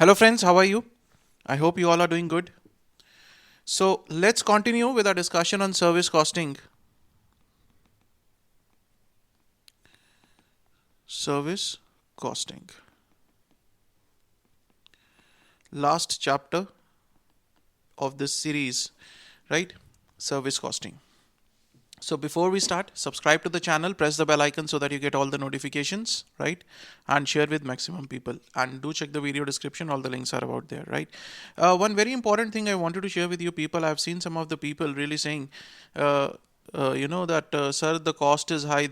Hello friends, how are you? I hope you all are doing good. So let's continue with our discussion on service costing. Service costing. Last chapter of this series, right? Service costing. So before we start, subscribe to the channel, press the bell icon so that you get all the notifications, right? And share with maximum people. And do check the video description, all the links are about there, right? One very important thing I wanted to share with you people, I've seen some of the people really saying, that sir, the cost is high,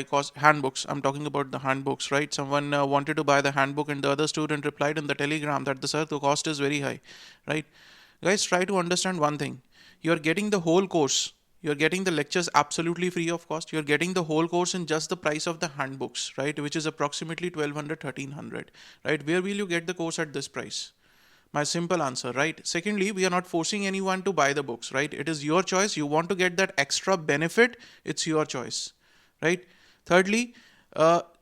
cost handbooks. I'm talking about the handbooks, right? Someone wanted to buy the handbook and the other student replied in the telegram that the sir, the cost is very high, right? Guys, try to understand one thing. You're getting the whole course. You're getting the lectures absolutely free of cost. You're getting the whole course in just the price of the handbooks, right? Which is approximately 1200, 1300, right? Where will you get the course at this price? My simple answer, right? Secondly, we are not forcing anyone to buy the books, right? It is your choice. You want to get that extra benefit, it's your choice, right? Thirdly,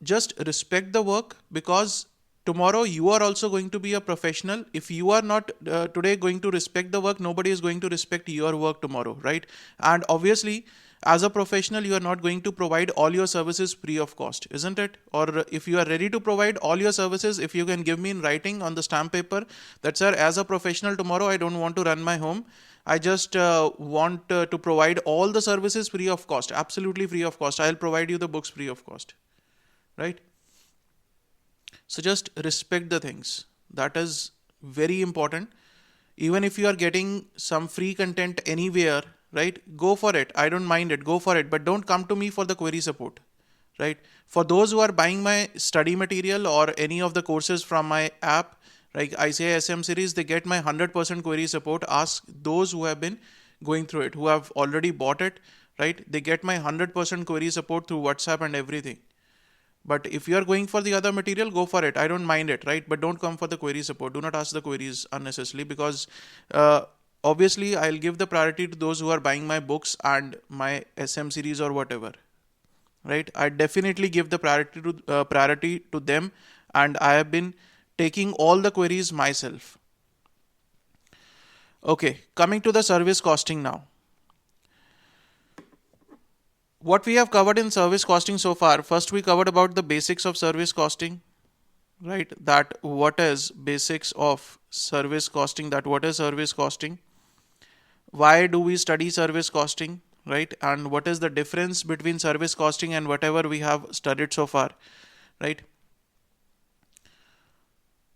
just respect the work, because tomorrow you are also going to be a professional. If you are not today going to respect the work, nobody is going to respect your work tomorrow, right? And obviously, as a professional, you are not going to provide all your services free of cost, isn't it? Or if you are ready to provide all your services, if you can give me in writing on the stamp paper that sir, as a professional tomorrow, I don't want to run my home, I just want to provide all the services free of cost, absolutely free of cost, I'll provide you the books free of cost, right? So just respect the things. That is very important. Even if you are getting some free content anywhere, right? Go for it. I don't mind it. Go for it. But don't come to me for the query support, right? For those who are buying my study material or any of the courses from my app, like ICISM series, they get my 100% query support. Ask those who have been going through it, who have already bought it, right? They get my 100% query support through WhatsApp and everything. But if you are going for the other material, go for it. I don't mind it, right? But don't come for the query support. Do not ask the queries unnecessarily, because uh, obviously I'll give the priority to those who are buying my books and my SM series or whatever, right? I definitely give the priority to them, and I have been taking all the queries myself. Okay, coming to the service costing now. What we have covered in service costing so far, first we covered about the basics of service costing, right? That what is basics of service costing, that what is service costing, why do we study service costing, right? And what is the difference between service costing and whatever we have studied so far, right?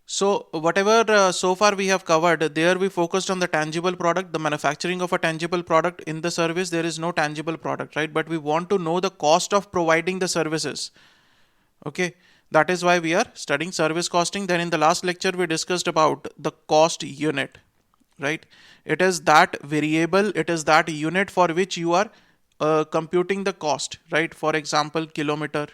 So whatever so far we have covered, there we focused on the tangible product, the manufacturing of a tangible product. In the service there is no tangible product, right? But we want to know the cost of providing the services. Okay, that is why we are studying service costing. Then in the last lecture we discussed about the cost unit, right? It is that variable, it is that unit for which you are computing the cost, right? For example, kilometer,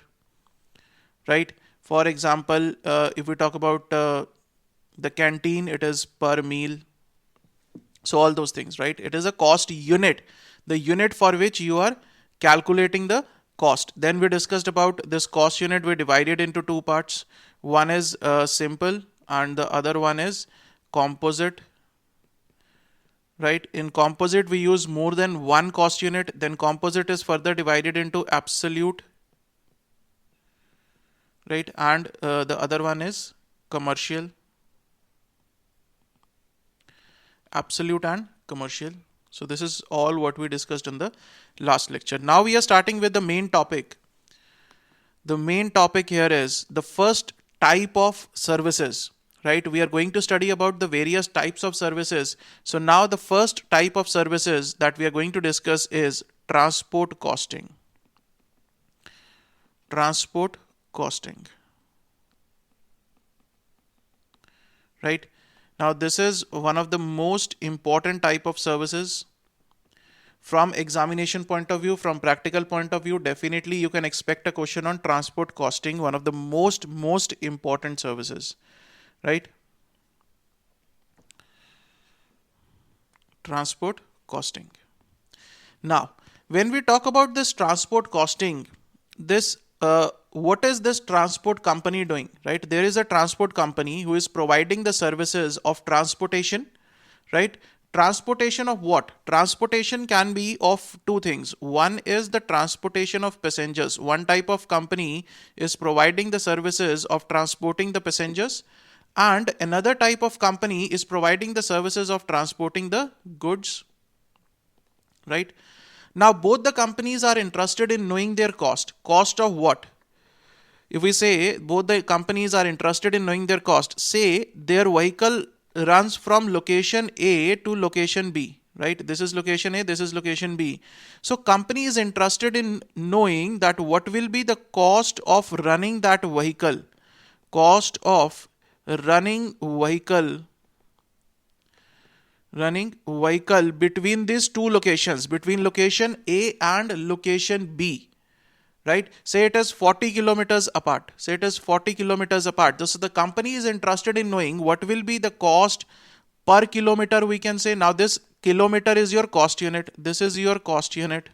right? For example, if we talk about the canteen, it is per meal. So all those things, right? It is a cost unit, the unit for which you are calculating the cost. Then we discussed about this cost unit. We divided into two parts. One is simple and the other one is composite, right? In composite we use more than one cost unit. Then composite is further divided into absolute, right? And the other one is commercial, absolute and commercial. So this is all what we discussed in the last lecture. Now we are starting with the main topic. The main topic here is the first type of services, right? We are going to study about the various types of services. So now the first type of services that we are going to discuss is transport costing. Transport costing, right? Now this is one of the most important type of services. From examination point of view, from practical point of view, definitely you can expect a question on transport costing, one of the most important services, right? Transport costing. Now when we talk about this transport costing, this what is this transport company doing, right? There is a transport company who is providing the services of transportation, right? Transportation of what? Transportation can be of two things. One is the transportation of passengers. One type of company is providing the services of transporting the passengers, and another type of company is providing the services of transporting the goods, right? Now both the companies are interested in knowing their cost. Cost of what? If we say both the companies are interested in knowing their cost, say their vehicle runs from location A to location B, right? This is location A, this is location B. So company is interested in knowing that what will be the cost of running that vehicle. Cost of running vehicle between these two locations, between location A and location B, right? Say it is 40 kilometers apart. Say it is 40 kilometers apart. So the company is interested in knowing what will be the cost per kilometer, we can say. Now this kilometer is your cost unit. This is your cost unit,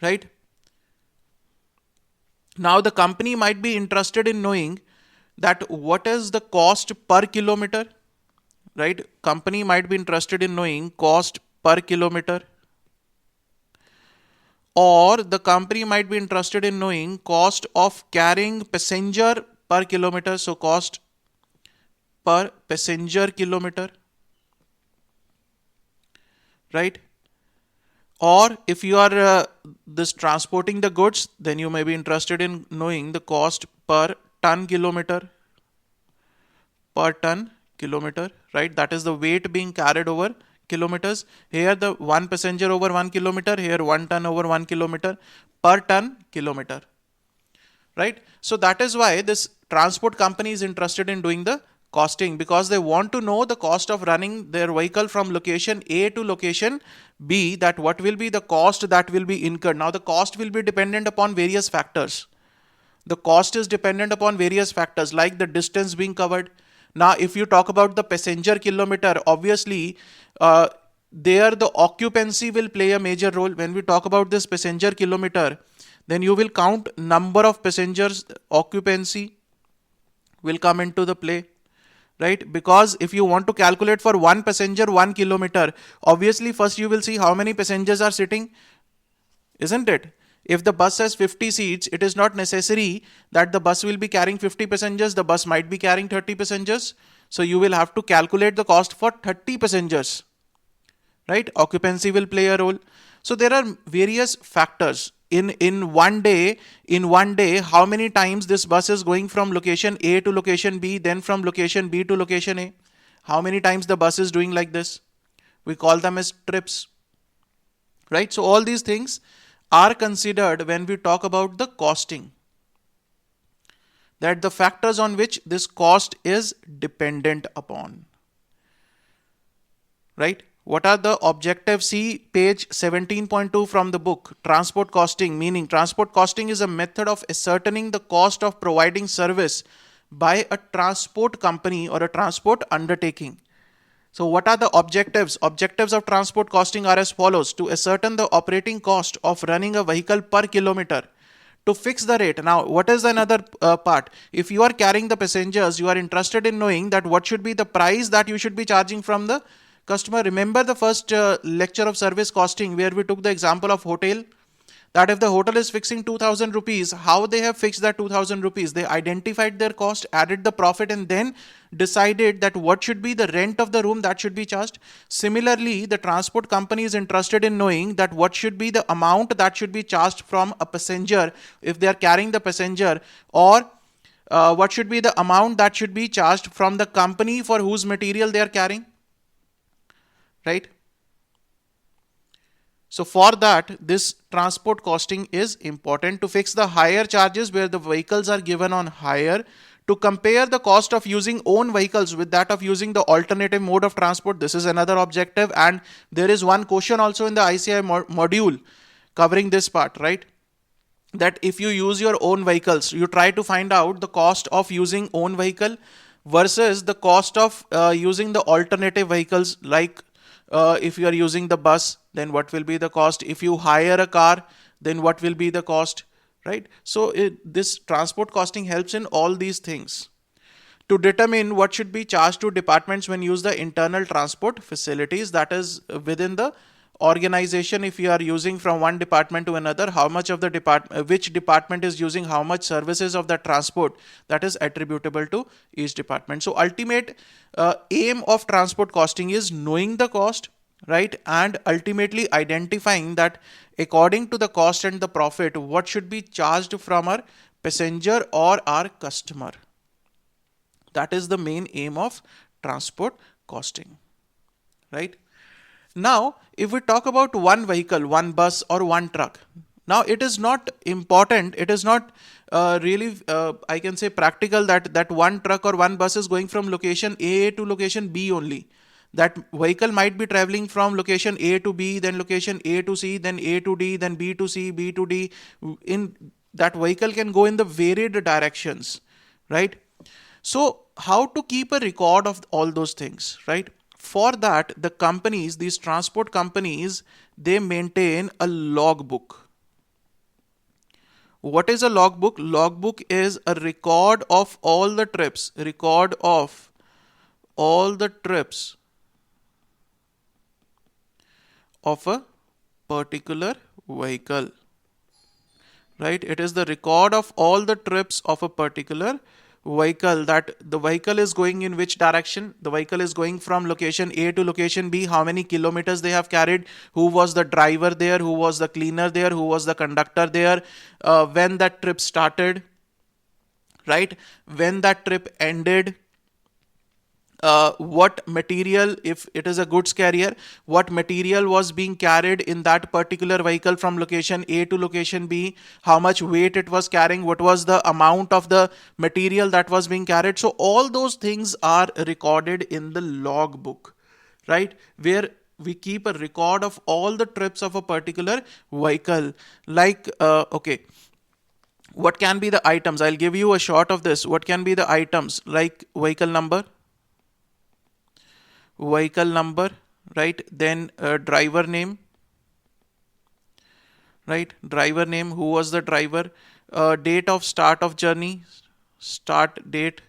right? Now the company might be interested in knowing that what is the cost per kilometer, right? Company might be interested in knowing cost per kilometer, or the company might be interested in knowing cost of carrying passenger per kilometer. So cost per passenger kilometer, right? Or if you are this transporting the goods, then you may be interested in knowing the cost per ton kilometer, right? That is the weight being carried over kilometers. Here the one passenger over 1 kilometer, here 1 ton over 1 kilometer, per ton kilometer, right? So that is why this transport company is interested in doing the costing, because they want to know the cost of running their vehicle from location A to location B, that what will be the cost that will be incurred. Now the cost will be dependent upon various factors. The cost is dependent upon various factors like the distance being covered. Now if you talk about the passenger kilometer, obviously there the occupancy will play a major role. When we talk about this passenger kilometer, then you will count number of passengers, occupancy will come into the play, right? Because if you want to calculate for one passenger 1 kilometer, obviously first you will see how many passengers are sitting, isn't it? If the bus has 50 seats, it is not necessary that the bus will be carrying 50 passengers. The bus might be carrying 30 passengers. So you will have to calculate the cost for 30 passengers, right? Occupancy will play a role. So there are various factors. In one day, how many times this bus is going from location A to location B, then from location B to location A? How many times the bus is doing like this? We call them as trips, right? So all these things are considered when we talk about the costing, that the factors on which this cost is dependent upon, right? What are the objectives? See page 17.2 from the book. Transport costing, meaning transport costing is a method of ascertaining the cost of providing service by a transport company or a transport undertaking. So what are the objectives? Objectives of transport costing are as follows: to ascertain the operating cost of running a vehicle per kilometer, to fix the rate. Now what is another part? If you are carrying the passengers, you are interested in knowing that what should be the price that you should be charging from the customer. Remember the first lecture of service costing where we took the example of hotel, that if the hotel is fixing 2000 rupees, how they have fixed that 2000 rupees? They identified their cost, added the profit, and then decided that what should be the rent of the room that should be charged. Similarly, the transport company is interested in knowing that what should be the amount that should be charged from a passenger if they are carrying the passenger, or what should be the amount that should be charged from the company for whose material they are carrying, right? So for that, this transport costing is important to fix the higher charges where the vehicles are given on hire, to compare the cost of using own vehicles with that of using the alternative mode of transport. This is another objective, and there is one question also in the ICI module covering this part, right? That if you use your own vehicles, you try to find out the cost of using own vehicle versus the cost of using the alternative vehicles, like if you are using the bus, then what will be the cost? If you hire a car, then what will be the cost, right? So this transport costing helps in all these things. To determine what should be charged to departments when use the internal transport facilities, that is within the organization, if you are using from one department to another, how much of the which department is using how much services of the transport, that is attributable to each department. So ultimate aim of transport costing is knowing the cost, right, and ultimately identifying that according to the cost and the profit, what should be charged from our passenger or our customer. That is the main aim of transport costing, right? Now, if we talk about one vehicle, one bus or one truck, now it is not important, it is not really, I can say, practical that one truck or one bus is going from location A to location B only. That vehicle might be traveling from location A to B, then location A to C, then A to D, then B to C, B to D. In that vehicle can go in the varied directions, right? So how to keep a record of all those things, right? For that, the companies, these transport companies, they maintain a logbook. What is a logbook? Logbook is a record of all the trips, record of all the trips of a particular vehicle, right? It is the record of all the trips of a particular vehicle, that the vehicle is going in which direction, the vehicle is going from location A to location B, how many kilometers they have carried, who was the driver there, who was the cleaner there, who was the conductor there, when that trip started, right, when that trip ended, what material, if it is a goods carrier, what material was being carried in that particular vehicle from location A to location B, how much weight it was carrying, what was the amount of the material that was being carried. So all those things are recorded in the logbook, right, where we keep a record of all the trips of a particular vehicle. Like okay, what can be the items? I'll give you a short of this. What can be the items? Like vehicle number, right, then driver name, right, driver name, who was the driver, date of start of journey, start date,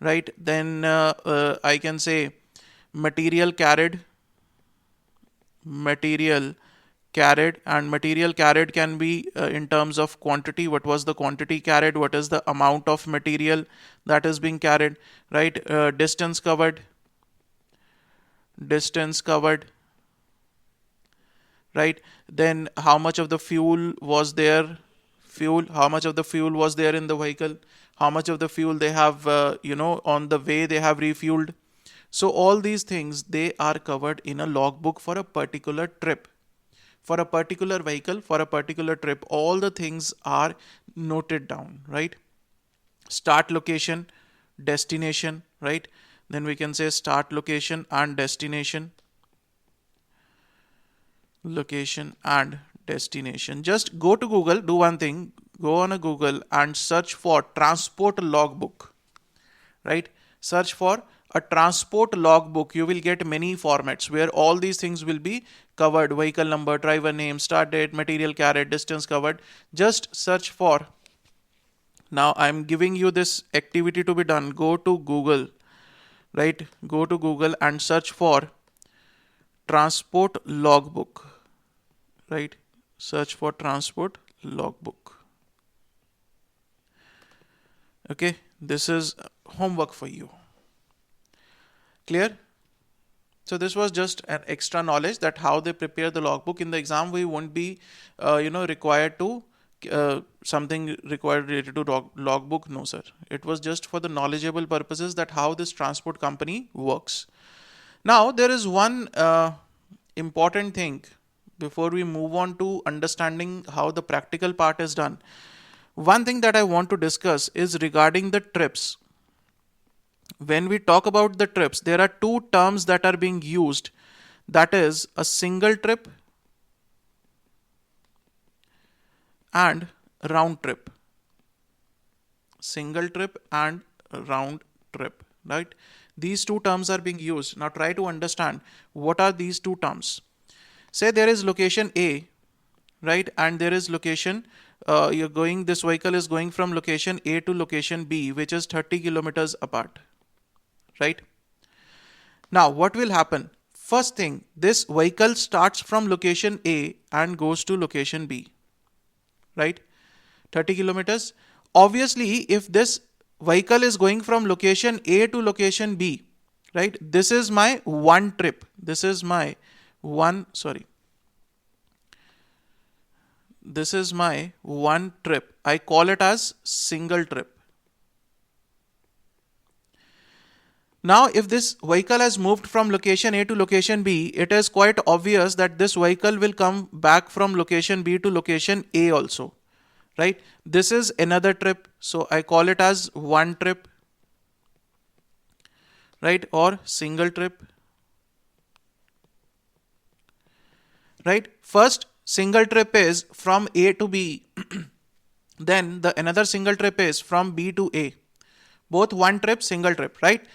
right, then I can say material carried, and material carried can be in terms of quantity, what was the quantity carried, what is the amount of material that is being carried, right, distance covered, right, then how much of the fuel was there, how much of the fuel was there in the vehicle, how much of the fuel they have on the way they have refueled. So all these things, they are covered in a logbook for a particular trip, for a particular vehicle, for a particular trip. All the things are noted down, right? Start location, destination, right? Then we can say start location and destination, Just go to Google, do one thing, go on a Google and search for transport logbook, right? Search for a transport logbook. You will get many formats where all these things will be covered: vehicle number, driver name, start date, material carried, distance covered. Just search for. Now I'm giving you this activity to be done. Go to Google, right? Go to Google and search for transport logbook, right? Search for transport logbook. Okay, this is homework for you. Clear? So this was just an extra knowledge that how they prepare the logbook. In the exam, we won't be, required to something required related to logbook. No, sir. It was just for the knowledgeable purposes that how this transport company works. Now there is one important thing before we move on to understanding how the practical part is done. One thing that I want to discuss is regarding the trips. When we talk about the trips, there are two terms that are being used. That is a single trip and round trip. Single trip and round trip, right? These two terms are being used. Now try to understand what are these two terms. Say there is location A, right, and there is location this vehicle is going from location A to location B, which is 30 kilometers apart, right? Now, what will happen? First thing, this vehicle starts from location A and goes to location B, right? 30 kilometers. Obviously, if this vehicle is going from location A to location B, right? This is my one trip. This is my one trip. I call it as single trip. Now, if this vehicle has moved from location A to location B, it is quite obvious that this vehicle will come back from location B to location A also, right? This is another trip, so I call it as one trip, right? Or single trip, right? First single trip is from A to B, then the another single trip is from B to A. Both one trip, single trip, right?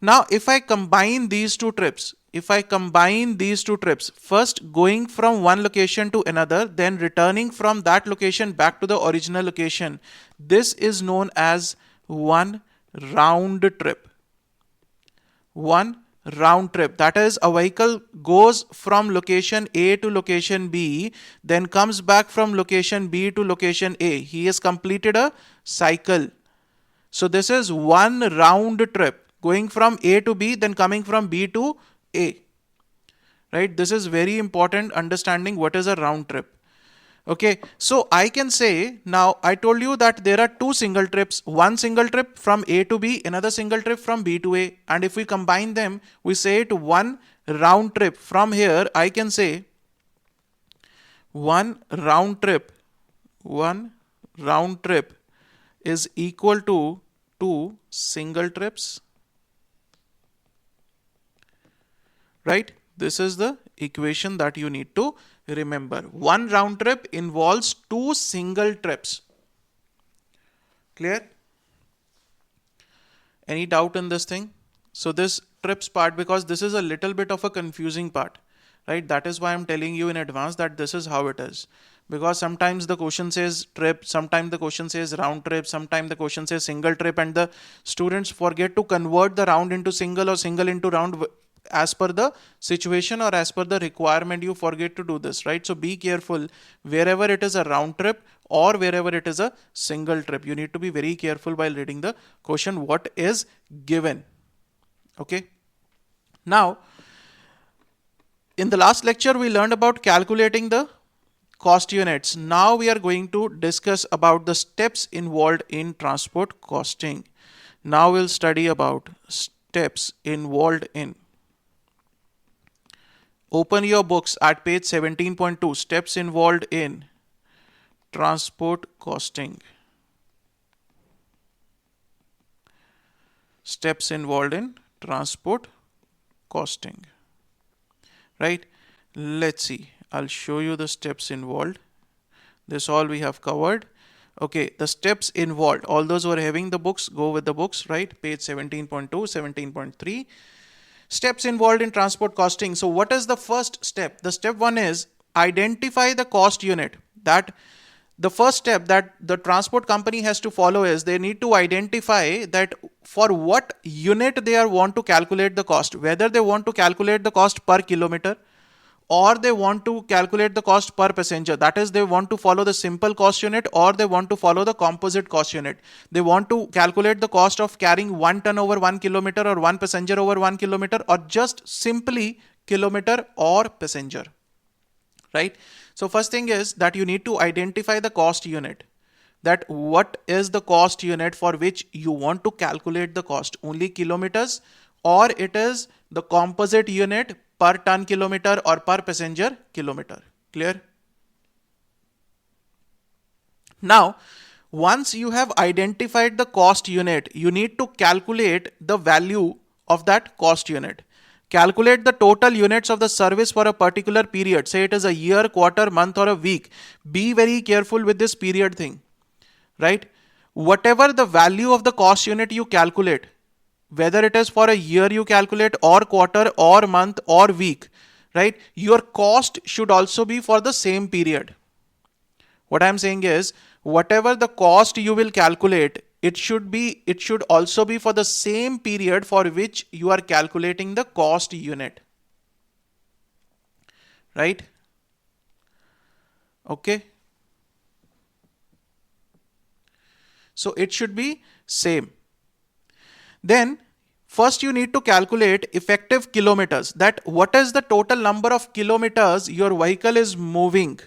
Now, if I combine these two trips, first going from one location to another, then returning from that location back to the original location, this is known as one round trip. One round trip. That is, a vehicle goes from location A to location B, then comes back from location B to location A. He has completed a cycle. So this is one round trip, going from A to B, then coming from B to A, right? This is very important, understanding what is a round trip. Okay, so I can say, now I told you that there are two single trips, one single trip from A to B, another single trip from B to A, and if we combine them, we say it one round trip. From here, I can say one round trip is equal to two single trips, right? This is the equation that you need to remember. One round trip involves two single trips. Clear? Any doubt in this thing? So this trips part, because this is a little bit of a confusing part, right? That is why I'm telling you in advance that this is how it is. Because sometimes the question says trip, sometimes the question says round trip, sometimes the question says single trip, and the students forget to convert the round into single or single into round as per the situation or as per the requirement. You forget to do this, right? So be careful wherever it is a round trip or wherever it is a single trip. You need to be very careful while reading the question what is given. Okay. Now, in the last lecture, we learned about calculating the cost units. Now we are going to discuss about the steps involved in transport costing. Now we'll study about steps involved in. Open your books at page 17.2, steps involved in transport costing. Steps involved in transport costing. Right? Let's see. I'll show you the steps involved. This all we have covered. Okay, the steps involved. All those who are having the books, go with the books, right? Page 17.2, 17.3. Steps involved in transport costing. So what is the first step? The step one is identify the cost unit. That the first step that the transport company has to follow is they need to identify that for what unit they want to calculate the cost, whether they want to calculate the cost per kilometer or they want to calculate the cost per passenger. That is, they want to follow the simple cost unit or they want to follow the composite cost unit. They want to calculate the cost of carrying 1 ton over 1 kilometer or 1 passenger over 1 kilometer, or just simply kilometer or passenger, right? So first thing is that you need to identify the cost unit. That what is the cost unit for which you want to calculate the cost, only kilometers or it is the composite unit per ton kilometer or per passenger kilometer. Clear? Now, once you have identified the cost unit, you need to calculate the value of that cost unit. Calculate the total units of the service for a particular period. Say it is a year, quarter, month, or a week. Be very careful with this period thing, right? Whatever the value of the cost unit you calculate, whether it is for a year you calculate or quarter or month or week, right? Your cost should also be for the same period. What I'm saying is, whatever the cost you will calculate, it should also be for the same period for which you are calculating the cost unit. Right? Okay. So it should be same. Then first you need to calculate effective kilometers, that what is the total number of kilometers your vehicle is moving.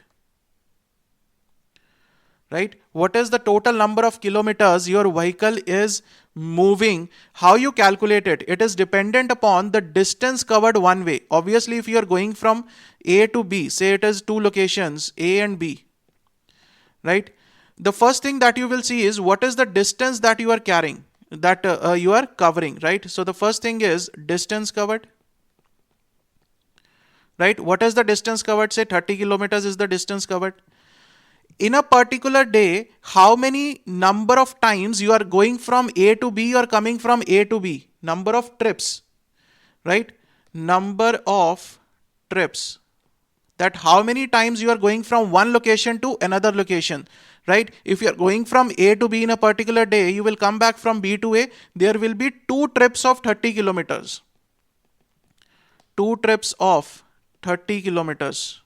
Right? What is the total number of kilometers your vehicle is moving? How you calculate it? It is dependent upon the distance covered one way. Obviously, if you are going from A to B, say it is two locations, A and B, right? The first thing that you will see is what is the distance that you are carrying, that you are covering, right? So the first thing is distance covered. Right? What is the distance covered? Say 30 kilometers is the distance covered. In a particular day, how many number of times you are going from A to B or coming from A to B? Number of trips, right? Number of trips. That how many times you are going from one location to another location, right? If you are going from A to B in a particular day, you will come back from B to A. There will be 2 trips of 30 kilometers. 2 trips of 30 kilometers.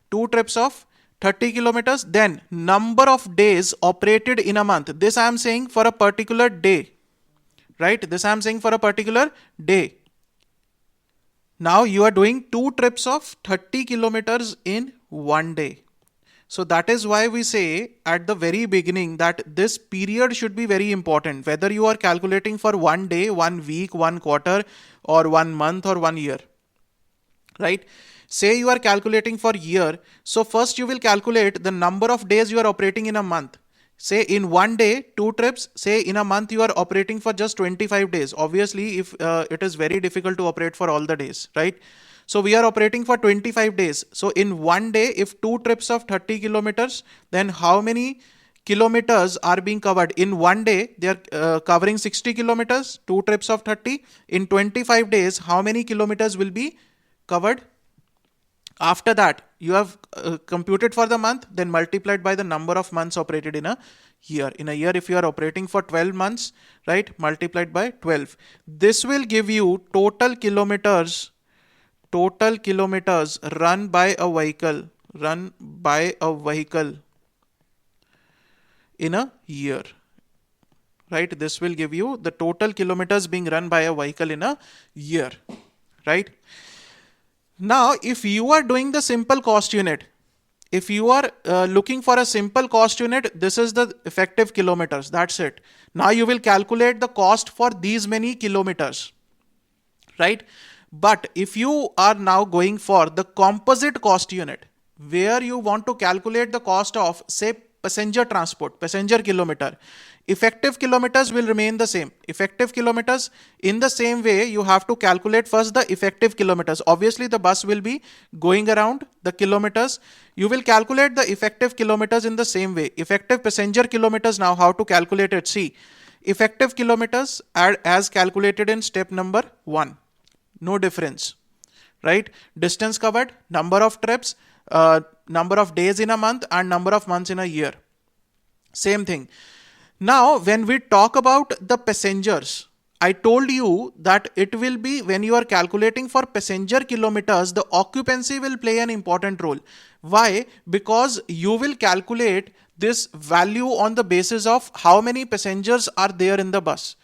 2 trips of 30 kilometers. Then number of days operated in a month. This I am saying for a particular day, right? This I am saying for a particular day. Now you are doing 2 trips of 30 kilometers in one day. So that is why we say at the very beginning that this period should be very important, whether you are calculating for one day, 1 week, 1 quarter, or 1 month or 1 year, right? Say you are calculating for year. So first you will calculate the number of days you are operating in a month. Say in one day, 2 trips. Say in a month you are operating for just 25 days. Obviously, if it is very difficult to operate for all the days, right? So we are operating for 25 days. So in one day, if 2 trips of 30 kilometers, then how many kilometers are being covered? In one day, they are covering 60 kilometers, 2 trips of 30. In 25 days, how many kilometers will be covered? After that, you have computed for the month, then multiplied by the number of months operated in a year. In a year, if you are operating for 12 months, right, multiplied by 12. This will give you total kilometers run by a vehicle in a year. Right? This will give you the total kilometers being run by a vehicle in a year. Right? Now, if you are doing the simple cost unit, if you are looking for a simple cost unit, this is the effective kilometers. That's it. Now you will calculate the cost for these many kilometers, right? But if you are now going for the composite cost unit, where you want to calculate the cost of, say, passenger transport, passenger kilometer, effective kilometers will remain the same. Effective kilometers, in the same way, you have to calculate first the effective kilometers. Obviously, the bus will be going around the kilometers. You will calculate the effective kilometers in the same way. Effective passenger kilometers, now how to calculate it? See, effective kilometers are as calculated in step number 1. No difference, right? Distance covered, number of trips, number of days in a month, and number of months in a year. Same thing. Now, when we talk about the passengers, I told you that it will be, when you are calculating for passenger kilometers, the occupancy will play an important role. Why? Because you will calculate this value on the basis of how many passengers are there in the bus.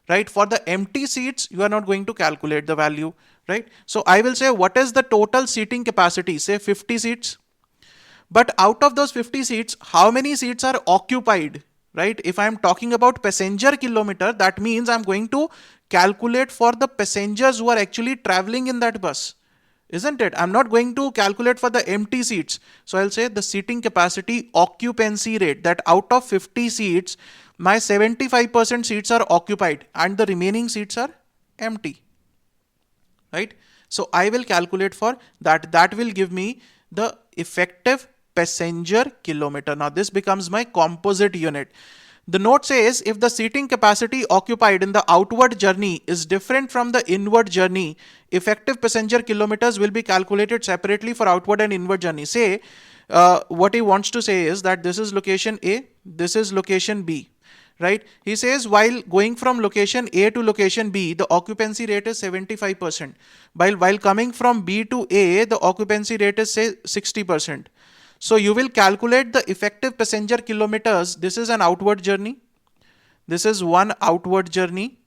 Right? For the empty seats, you are not going to calculate the value, right? So I will say, what is the total seating capacity? Say 50 seats. But out of those 50 seats, how many seats are occupied, right? If I am talking about passenger kilometer, that means I'm going to calculate for the passengers who are actually traveling in that bus, isn't it? I'm not going to calculate for the empty seats. So I'll say the seating capacity occupancy rate, that out of 50 seats, my 75% seats are occupied and the remaining seats are empty, right? So I will calculate for that. That will give me the effective passenger kilometer. Now this becomes my composite unit. The note says if the seating capacity occupied in the outward journey is different from the inward journey, effective passenger kilometers will be calculated separately for outward and inward journey. Say, what he wants to say is that this is location A, this is location B, right? He says while going from location A to location B, the occupancy rate is 75%. While coming from B to A, the occupancy rate is say 60%. So you will calculate the effective passenger kilometers. This is an outward journey. This is one outward journey,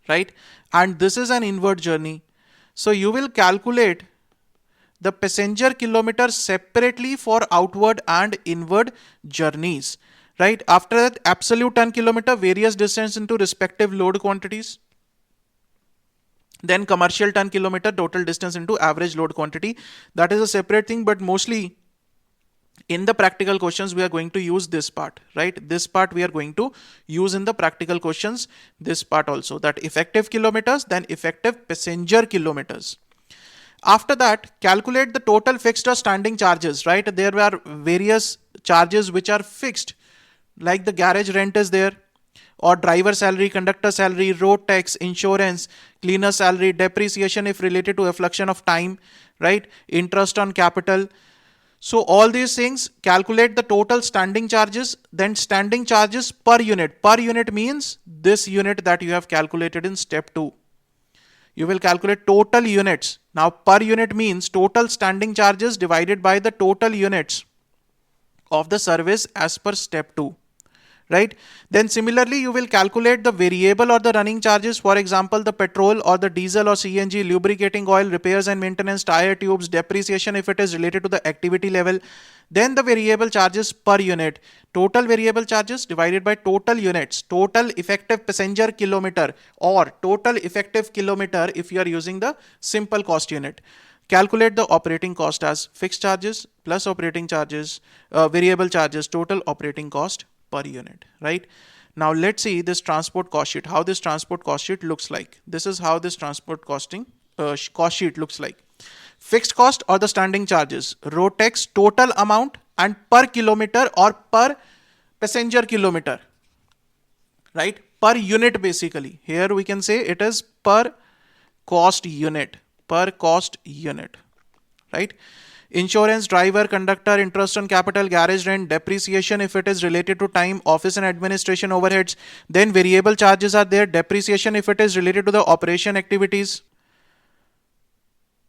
right? And this is an inward journey. So you will calculate the passenger kilometers separately for outward and inward journeys, right? After that, absolute ton kilometer, various distance into respective load quantities. Then commercial ton kilometer, total distance into average load quantity. That is a separate thing, but mostly in the practical questions we are going to use this part, right? This part we are going to use in the practical questions, this part also, that effective kilometers, then effective passenger kilometers. After that, calculate the total fixed or standing charges, right? There are various charges which are fixed, like the garage rent is there, or driver salary, conductor salary, road tax, insurance, cleaner salary, depreciation if related to effluxion of time, right? Interest on capital. So all these things, calculate the total standing charges, then standing charges per unit. Per unit means this unit that you have calculated in step 2. You will calculate total units. Now per unit means total standing charges divided by the total units of the service as per step 2. Right? Then similarly, you will calculate the variable or the running charges, for example, the petrol or the diesel or CNG, lubricating oil, repairs and maintenance, tire tubes, depreciation if it is related to the activity level. Then the variable charges per unit, total variable charges divided by total units, total effective passenger kilometer or total effective kilometer if you are using the simple cost unit. Calculate the operating cost as fixed charges plus operating charges, variable charges, total operating cost per unit, right? Now let's see this transport cost sheet, how this transport cost sheet looks like. This is how this transport cost sheet looks like. Fixed cost or the standing charges, road tax, total amount, and per kilometer or per passenger kilometer, right? Per unit basically. Here we can say it is per cost unit, right? Insurance, driver, conductor, interest on capital, garage rent, depreciation if it is related to time, office and administration overheads. Then variable charges are there, depreciation if it is related to the operation activities.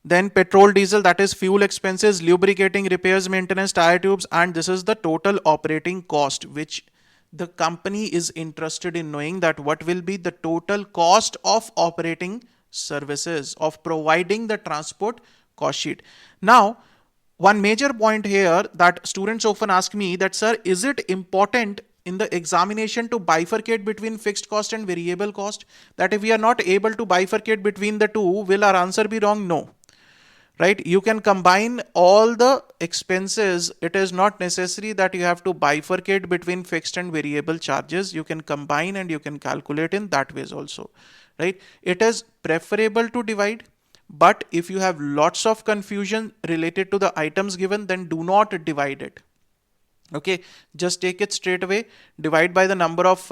Then petrol, diesel, that is fuel expenses, lubricating, repairs, maintenance, tire tubes, and this is the total operating cost, which the company is interested in knowing that what will be the total cost of operating services, of providing the transport cost sheet. Now, one major point here that students often ask me that, sir, is it important in the examination to bifurcate between fixed cost and variable cost? That if we are not able to bifurcate between the two, will our answer be wrong? No. Right? You can combine all the expenses. It is not necessary that you have to bifurcate between fixed and variable charges. You can combine and you can calculate in that ways also. Right? It is preferable to divide. But if you have lots of confusion related to the items given, then do not divide it. Okay, just take it straight away, divide by the number of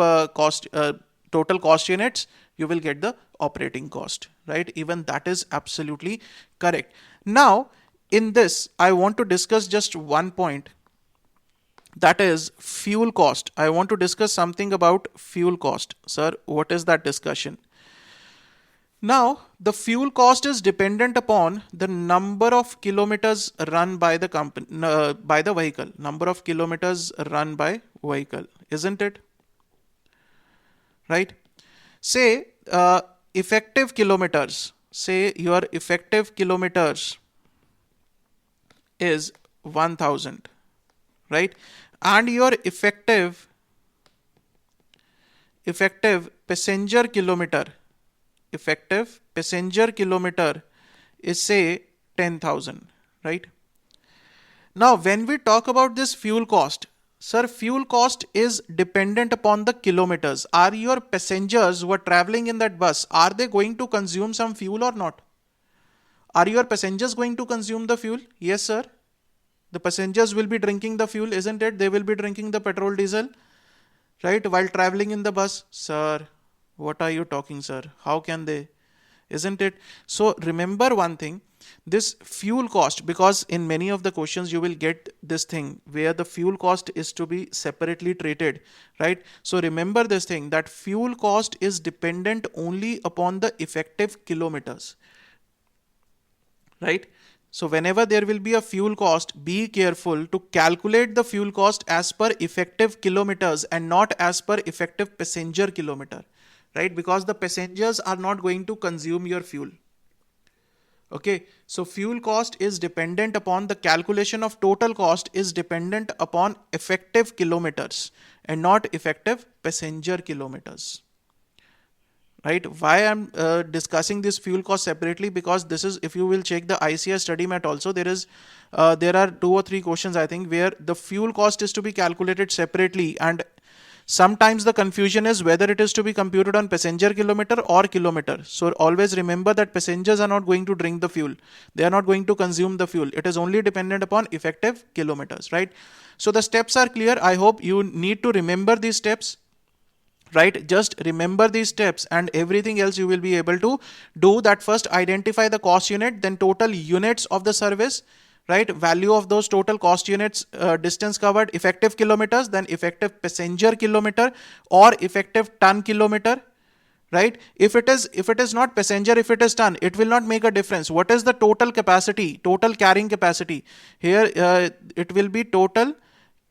total cost units, you will get the operating cost, right? Even that is absolutely correct. Now, in this, I want to discuss just one point, that is fuel cost. I want to discuss something about fuel cost. Sir, what is that discussion? Now, the fuel cost is dependent upon the number of kilometers run by the company, by the vehicle, number of kilometers run by vehicle, isn't it? Right? Say effective kilometers, say your effective kilometers is 1000, right? And your effective passenger kilometer is say 10,000, right? Now, when we talk about this fuel cost, sir, fuel cost is dependent upon the kilometers. Are your passengers who are traveling in that bus, are they going to consume some fuel or not? Are your passengers going to consume the fuel? Yes, sir. The passengers will be drinking the fuel, isn't it? They will be drinking the petrol, diesel. right? While traveling in the bus, sir, what are you talking, sir? How can they? Isn't it? So remember one thing, this fuel cost, because in many of the questions you will get this thing where the fuel cost is to be separately treated, right? So remember this thing, that fuel cost is dependent only upon the effective kilometers, right? So whenever there will be a fuel cost, be careful to calculate the fuel cost as per effective kilometers and not as per effective passenger kilometer, right? Because the passengers are not going to consume your fuel. Okay, so fuel cost is dependent upon the calculation of total cost is dependent upon effective kilometers and not effective passenger kilometers, right? Why I'm discussing this fuel cost separately, because this is, if you will check the ICS study mat also, there are 2 or 3 questions I think where the fuel cost is to be calculated separately, and sometimes the confusion is whether it is to be computed on passenger kilometer or kilometer. So always remember that passengers are not going to drink the fuel, they are not going to consume the fuel, it is only dependent upon effective kilometers, right? So the steps are clear. I hope you need to remember these steps, right? Just remember these steps and everything else you will be able to do. That first identify the cost unit, then total units of the service, right? Value of those total cost units, distance covered, effective kilometers, then effective passenger kilometer or effective ton kilometer, right? If it is not passenger, if it is ton, it will not make a difference. What is the total capacity, total carrying capacity? Here it will be total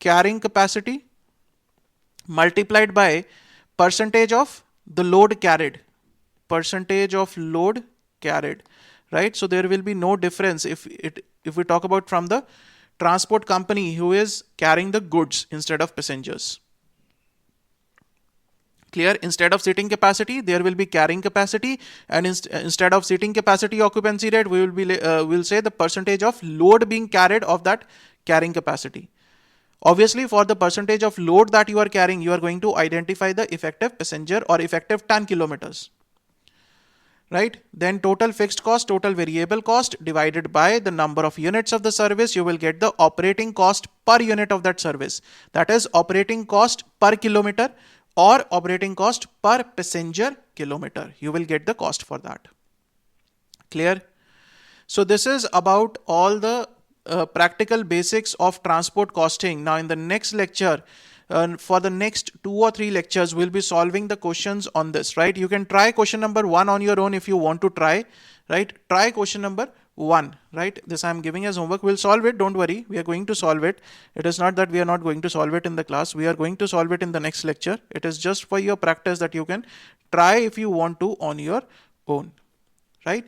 carrying capacity multiplied by percentage of the load carried, percentage of load carried, right? So there will be no difference if we talk about from the transport company who is carrying the goods instead of passengers. Clear? Instead of seating capacity, there will be carrying capacity, and instead of seating capacity occupancy rate, we will be will say the percentage of load being carried of that carrying capacity. Obviously, for the percentage of load that you are carrying, you are going to identify the effective passenger or effective ton kilometers, right? Then total fixed cost, total variable cost divided by the number of units of the service, you will get the operating cost per unit of that service. That is operating cost per kilometer or operating cost per passenger kilometer. You will get the cost for that. Clear? So this is about all the practical basics of transport costing. Now in the next lecture, for the next 2 or 3 lectures, we'll be solving the questions on this, right? You can try question number 1 on your own if you want to try, right? Try question number 1, right? This I'm giving as homework. We'll solve it. Don't worry. We are going to solve it. It is not that we are not going to solve it in the class. We are going to solve it in the next lecture. It is just for your practice that you can try if you want to on your own, right?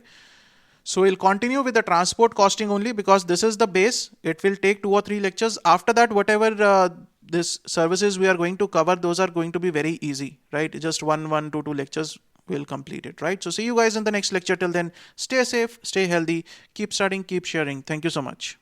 So we'll continue with the transport costing only because this is the base. It will take 2 or 3 lectures. After that, whatever this services we are going to cover, those are going to be very easy, right? Just 2 lectures will complete it, right? So see you guys in the next lecture. Till then, stay safe, stay healthy, keep studying, keep sharing. Thank you so much.